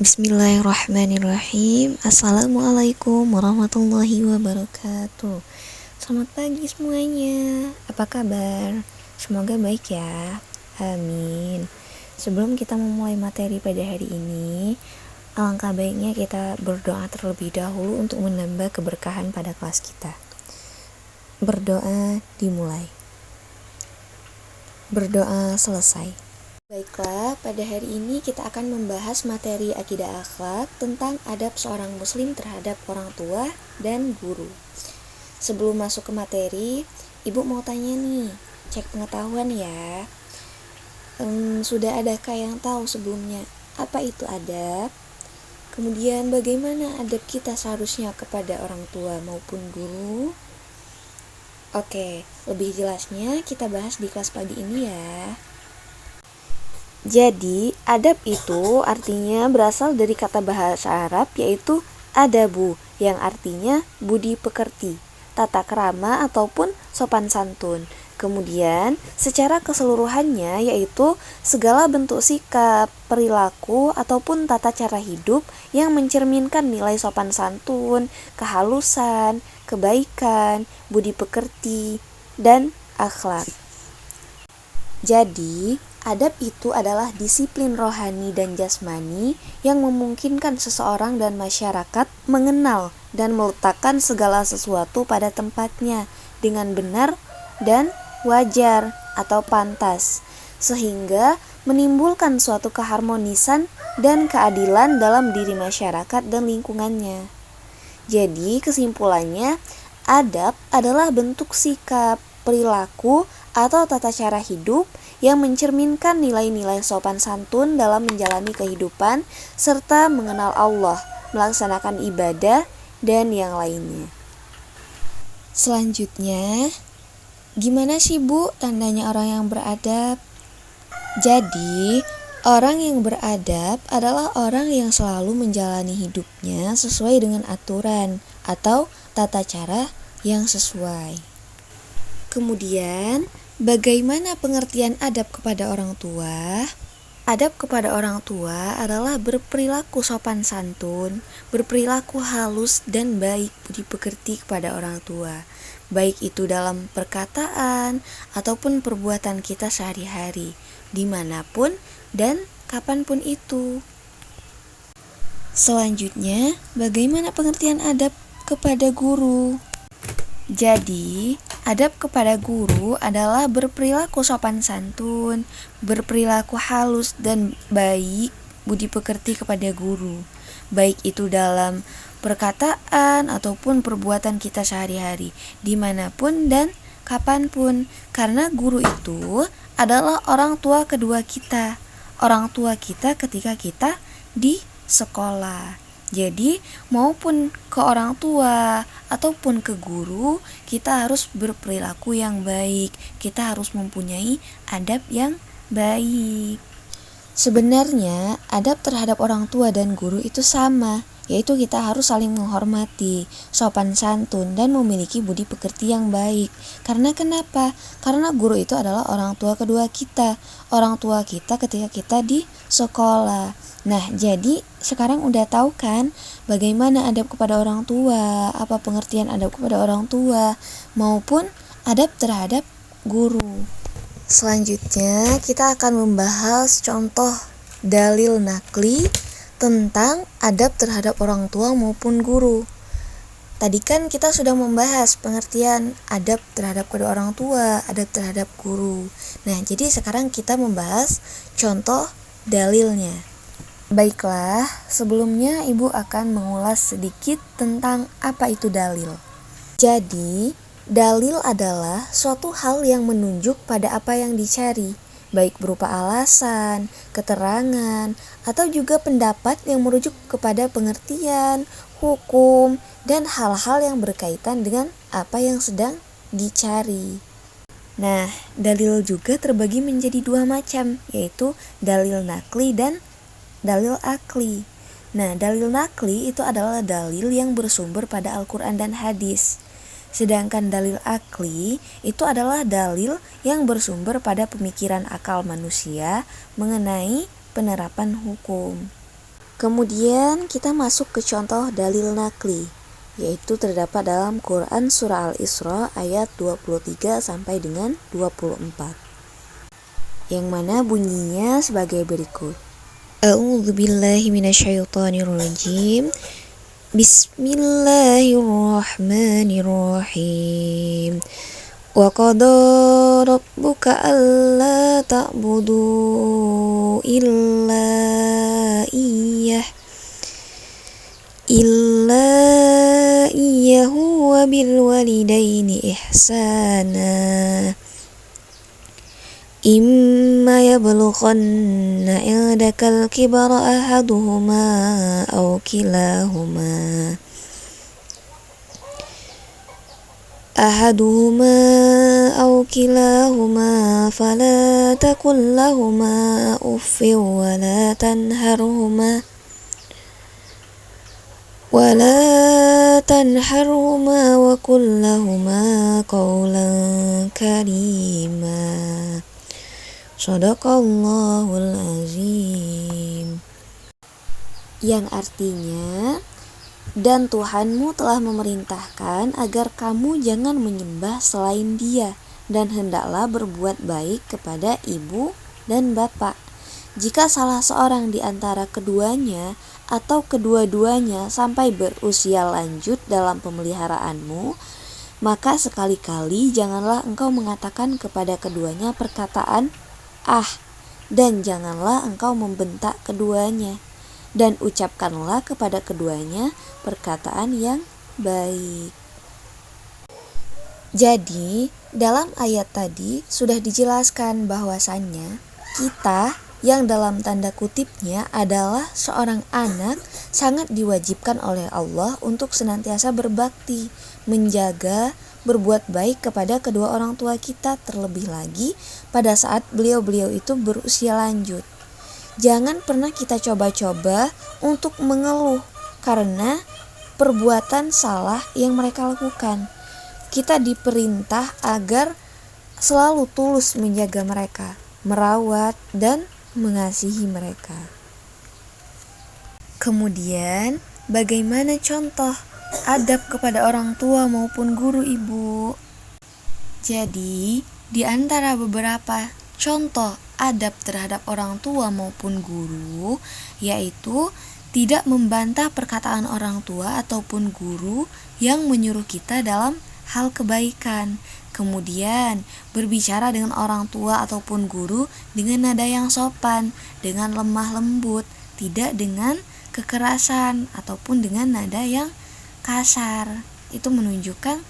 Bismillahirrahmanirrahim. Assalamualaikum warahmatullahi wabarakatuh. Selamat pagi semuanya. Apa kabar? Semoga baik ya. Amin. Sebelum kita memulai materi pada hari ini, alangkah baiknya kita berdoa terlebih dahulu untuk menambah keberkahan pada kelas kita. Berdoa dimulai. Berdoa selesai. Baiklah, pada hari ini kita akan membahas materi akidah akhlak tentang adab seorang muslim terhadap orang tua dan guru. Sebelum masuk ke materi, Ibu mau tanya nih, cek pengetahuan ya. Sudah adakah yang tahu sebelumnya apa itu adab? Kemudian bagaimana adab kita seharusnya kepada orang tua maupun guru? Oke, lebih jelasnya kita bahas di kelas pagi ini ya. Jadi, adab itu artinya berasal dari kata bahasa Arab yaitu adabu, yang artinya budi pekerti, tata krama ataupun sopan santun. Kemudian, secara keseluruhannya yaitu segala bentuk sikap, perilaku, ataupun tata cara hidup yang mencerminkan nilai sopan santun, kehalusan, kebaikan, budi pekerti, dan akhlak. Jadi, adab itu adalah disiplin rohani dan jasmani yang memungkinkan seseorang dan masyarakat mengenal dan meletakkan segala sesuatu pada tempatnya dengan benar dan wajar atau pantas, sehingga menimbulkan suatu keharmonisan dan keadilan dalam diri masyarakat dan lingkungannya. Jadi, kesimpulannya, adab adalah bentuk sikap, perilaku, atau tata cara hidup yang mencerminkan nilai-nilai sopan santun dalam menjalani kehidupan serta mengenal Allah, melaksanakan ibadah, dan yang lainnya. Selanjutnya, gimana sih Bu tandanya orang yang beradab? Jadi, orang yang beradab adalah orang yang selalu menjalani hidupnya sesuai dengan aturan atau tata cara yang sesuai. Kemudian, bagaimana pengertian adab kepada orang tua? Adab kepada orang tua adalah berperilaku sopan santun, berperilaku halus dan baik budi pekerti kepada orang tua, baik itu dalam perkataan ataupun perbuatan kita sehari-hari, dimanapun dan kapanpun itu. Selanjutnya, bagaimana pengertian adab kepada guru? Jadi, adab kepada guru adalah berperilaku sopan santun, berperilaku halus dan baik budi pekerti kepada guru, baik itu dalam perkataan ataupun perbuatan kita sehari-hari, dimanapun dan kapanpun, karena guru itu adalah orang tua kedua kita, orang tua kita ketika kita di sekolah. Jadi, maupun ke orang tua ataupun ke guru, kita harus berperilaku yang baik. Kita harus mempunyai adab yang baik. Sebenarnya, adab terhadap orang tua dan guru itu sama, yaitu kita harus saling menghormati, sopan santun, dan memiliki budi pekerti yang baik. Karena kenapa? Karena guru itu adalah orang tua kedua kita, orang tua kita ketika kita di sekolah. Nah, jadi sekarang udah tahu kan bagaimana adab kepada orang tua, apa pengertian adab kepada orang tua, maupun adab terhadap guru. Selanjutnya, kita akan membahas contoh dalil nakli tentang adab terhadap orang tua maupun guru. Tadi kan kita sudah membahas pengertian adab terhadap kedua orang tua, adab terhadap guru. Nah, jadi sekarang kita membahas contoh dalilnya. Baiklah, sebelumnya Ibu akan mengulas sedikit tentang apa itu dalil. Jadi, dalil adalah suatu hal yang menunjuk pada apa yang dicari, baik berupa alasan, keterangan, atau juga pendapat yang merujuk kepada pengertian, hukum, dan hal-hal yang berkaitan dengan apa yang sedang dicari. Nah, dalil juga terbagi menjadi dua macam, yaitu dalil nakli dan dalil akli. Nah, dalil nakli itu adalah dalil yang bersumber pada Al-Quran dan hadis. Sedangkan dalil akli itu adalah dalil yang bersumber pada pemikiran akal manusia mengenai penerapan hukum. Kemudian kita masuk ke contoh dalil nakli, yaitu terdapat dalam Quran Surah Al-Isra ayat 23 sampai dengan 24. Yang mana bunyinya sebagai berikut. A'udzubillahi minasyaitonirrajim. Bismillahirrahmanirrahim. Wa qada rabbuka alla ta'budu illa iyyahu wa bil walidaini ihsana. Imma yablughanna 'indakal kibara ahaduhuma aw kilahuma fala takul lahuma uffin wa la tanharhuma wa qul lahuma qawlan karima. Shadaqallahul azim. Yang artinya, dan Tuhanmu telah memerintahkan agar kamu jangan menyembah selain Dia, dan hendaklah berbuat baik kepada ibu dan bapak. Jika salah seorang di antara keduanya atau kedua-duanya sampai berusia lanjut dalam pemeliharaanmu, maka sekali-kali janganlah engkau mengatakan kepada keduanya perkataan "ah", dan janganlah engkau membentak keduanya, dan ucapkanlah kepada keduanya perkataan yang baik. Jadi, dalam ayat tadi sudah dijelaskan bahwasannya kita yang dalam tanda kutipnya adalah seorang anak sangat diwajibkan oleh Allah untuk senantiasa berbakti, menjaga, berbuat baik kepada kedua orang tua kita, terlebih lagi pada saat beliau-beliau itu berusia lanjut. Jangan pernah kita coba-coba untuk mengeluh karena perbuatan salah yang mereka lakukan. Kita diperintah agar selalu tulus menjaga mereka, merawat dan mengasihi mereka. Kemudian, bagaimana contoh adab kepada orang tua maupun guru ibu? Jadi, di antara beberapa contoh adab terhadap orang tua maupun guru, yaitu tidak membantah perkataan orang tua ataupun guru yang menyuruh kita dalam hal kebaikan. Kemudian, berbicara dengan orang tua ataupun guru dengan nada yang sopan, dengan lemah lembut, tidak dengan kekerasan ataupun dengan nada yang kasar. Itu menunjukkan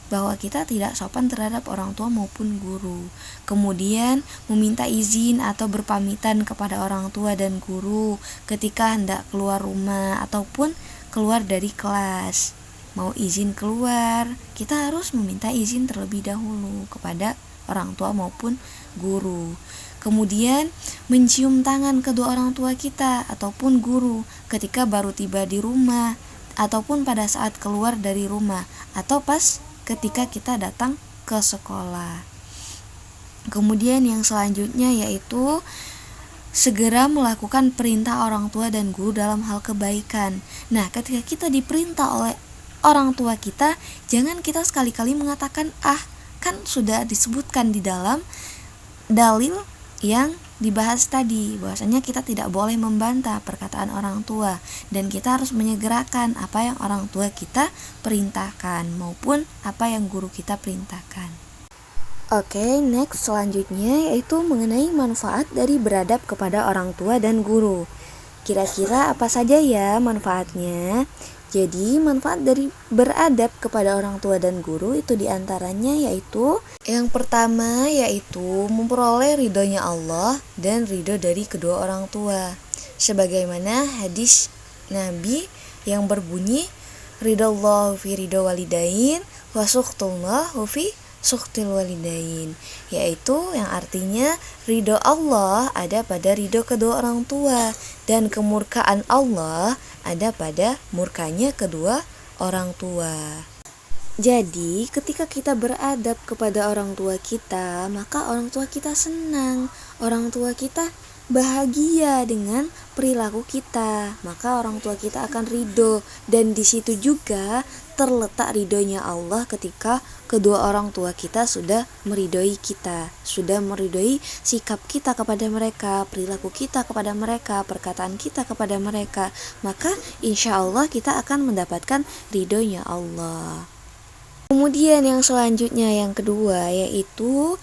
bahwa kita tidak sopan terhadap orang tua maupun guru. Kemudian, meminta izin atau berpamitan kepada orang tua dan guru ketika hendak keluar rumah ataupun keluar dari kelas. Mau izin keluar, kita harus meminta izin terlebih dahulu kepada orang tua maupun guru. Kemudian, mencium tangan kedua orang tua kita ataupun guru ketika baru tiba di rumah ataupun pada saat keluar dari rumah atau pas ketika kita datang ke sekolah. Kemudian yang selanjutnya yaitu segera melakukan perintah orang tua dan guru dalam hal kebaikan. Nah, ketika kita diperintah oleh orang tua kita, jangan kita sekali-kali mengatakan "ah", kan sudah disebutkan di dalam dalil yang dibahas tadi, bahwasanya kita tidak boleh membantah perkataan orang tua dan kita harus menyegerakan apa yang orang tua kita perintahkan maupun apa yang guru kita perintahkan. Oke, next selanjutnya yaitu mengenai manfaat dari beradab kepada orang tua dan guru. Kira-kira apa saja ya manfaatnya? Jadi manfaat dari beradab kepada orang tua dan guru itu diantaranya yaitu yang pertama yaitu memperoleh ridhonya Allah dan ridho dari kedua orang tua. Sebagaimana hadis Nabi yang berbunyi ridallahu fi ridho walidain wa suhtullahu fi suhtil walidain, yaitu yang artinya ridho Allah ada pada ridho kedua orang tua dan kemurkaan Allah ada pada murkanya kedua orang tua. Jadi ketika kita beradab kepada orang tua kita, maka orang tua kita senang, orang tua kita bahagia dengan perilaku kita, maka orang tua kita akan ridho. Dan di situ juga terletak ridhonya Allah ketika kedua orang tua kita sudah meridhoi kita, sudah meridhoi sikap kita kepada mereka, perilaku kita kepada mereka, perkataan kita kepada mereka, maka insya Allah kita akan mendapatkan ridhonya Allah. Kemudian yang selanjutnya, yang kedua, yaitu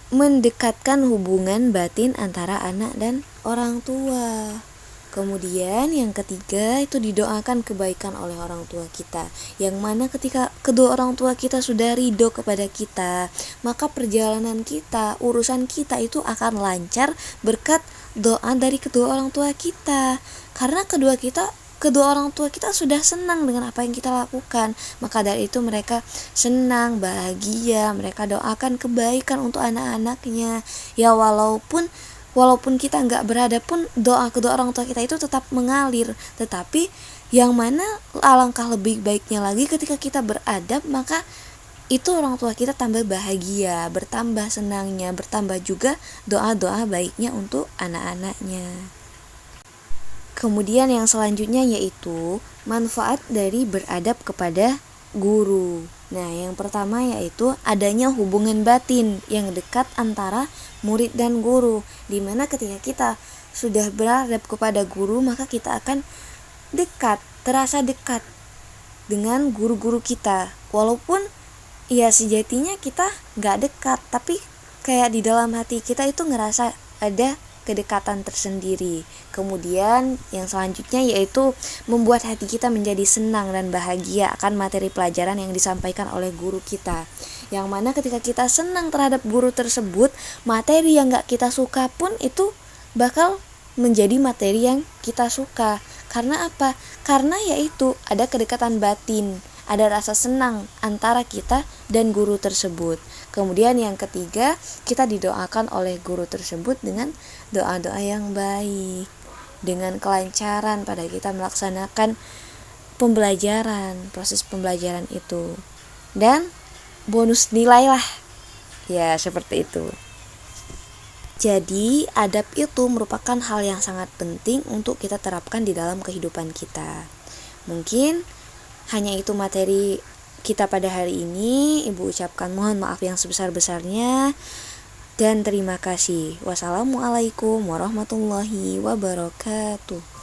mendekatkan hubungan batin antara anak dan orang tua. Kemudian yang ketiga itu didoakan kebaikan oleh orang tua kita, yang mana ketika kedua orang tua kita sudah ridho kepada kita, maka perjalanan kita, urusan kita itu akan lancar berkat doa dari kedua orang tua kita. Karena kedua orang tua kita sudah senang dengan apa yang kita lakukan, maka dari itu mereka senang, bahagia, mereka doakan kebaikan untuk anak-anaknya. Ya walaupun kita nggak berada pun, doa kedua orang tua kita itu tetap mengalir. Tetapi yang mana alangkah lebih baiknya lagi ketika kita beradab, maka itu orang tua kita tambah bahagia, bertambah senangnya, bertambah juga doa-doa baiknya untuk anak-anaknya. Kemudian yang selanjutnya yaitu manfaat dari beradab kepada guru. Nah, yang pertama yaitu adanya hubungan batin yang dekat antara murid dan guru, dimana ketika kita sudah beradab kepada guru, maka kita akan dekat, terasa dekat dengan guru-guru kita. Walaupun ya sejatinya kita gak dekat, tapi kayak di dalam hati kita itu ngerasa ada kedekatan tersendiri. Kemudian yang selanjutnya yaitu membuat hati kita menjadi senang dan bahagia akan materi pelajaran yang disampaikan oleh guru kita, yang mana ketika kita senang terhadap guru tersebut, materi yang gak kita suka pun itu bakal menjadi materi yang kita suka. Karena apa? Karena yaitu ada kedekatan batin, ada rasa senang antara kita dan guru tersebut. Kemudian yang ketiga, kita didoakan oleh guru tersebut dengan doa-doa yang baik, dengan kelancaran pada kita melaksanakan pembelajaran, proses pembelajaran itu, dan bonus nilai lah, ya seperti itu. Jadi adab itu merupakan hal yang sangat penting untuk kita terapkan di dalam kehidupan kita. Mungkin hanya itu materi kita pada hari ini. Ibu ucapkan mohon maaf yang sebesar-besarnya dan terima kasih. Wassalamualaikum warahmatullahi wabarakatuh.